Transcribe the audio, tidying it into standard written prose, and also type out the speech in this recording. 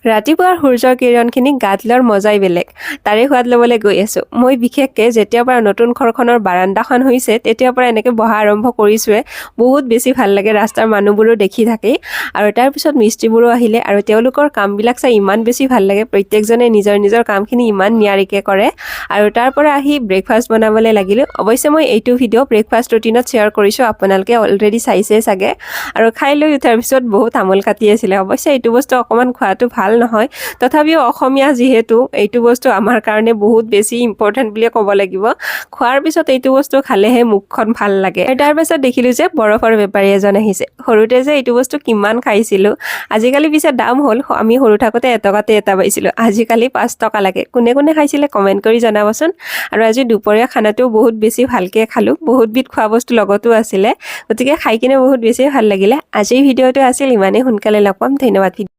ৰাতিপুৱাৰ সূৰ্যৰ কিৰণখিনি গাত লোৱাৰ মজাই বেলেগ। তাৰে সোৱাদ ল'বলৈ গৈ আছোঁ। মই বিশেষকৈ যেতিয়াৰ পৰা নতুন ঘৰখনৰ বাৰান্দাখন হৈছে তেতিয়াৰ পৰা এনেকৈ বহা আৰম্ভ কৰিছোঁৱে। বহুত বেছি ভাল লাগে ৰাস্তাৰ মানুহবোৰো দেখি থাকি। আৰু তাৰপিছত মিস্ত্ৰীবোৰো আহিলে আৰু তেওঁলোকৰ কামবিলাক চাই ইমান বেছি ভাল লাগে। প্ৰত্যেকজনে নিজৰ নিজৰ কামখিনি ইমান নিয়াৰিকৈ কৰে। আৰু তাৰ পৰা আহি ব্ৰেকফাষ্ট বনাবলৈ লাগিলোঁ। অৱশ্যে মই এইটো ভিডিঅ' ব্ৰেকফাষ্ট ৰুটিনত শ্বেয়াৰ কৰিছোঁ, আপোনালোকে অলৰেডি চাইছে চাগে। আৰু খাই লৈ উঠাৰ পিছত বহুত তামোল কাটি আছিলে। অৱশ্যে এইটো বস্তু অকণমান খোৱাটো ভাল নহয়, তথাপিও অসমীয়া যিহেতু এইটো বস্তু আমাৰ কাৰণে বহুত বেছি ইম্পৰ্টেণ্ট বুলিয়ে ক'ব লাগিব। খোৱাৰ পিছত এইটো বস্তু খালেহে মুখখন ভাল লাগে। তাৰ পাছত দেখিলোঁ যে বৰফৰ বেপাৰী এজন আহিছে। সৰুতে যে এইটো বস্তু কিমান খাইছিলোঁ, আজিকালি পিছে দাম হ'ল। আমি সৰু থাকোঁতে এটকাতে এটা পাইছিলোঁ, আজিকালি 5 টকা লাগে। কোনে কোনে খাইছিলে কমেণ্ট কৰি জনাবচোন। আৰু আজি দুপৰীয়া খানাটোও বহুত বেছি ভালকৈ খালোঁ, বহুত বিধ খোৱা বস্তু লগতো আছিলে, গতিকে খাই কিনে বহুত বেছি ভাল লাগিলে। আজিৰ ভিডিঅ'টো আছিল ইমানেই। সোনকালে লগ পাম, ধন্যবাদ।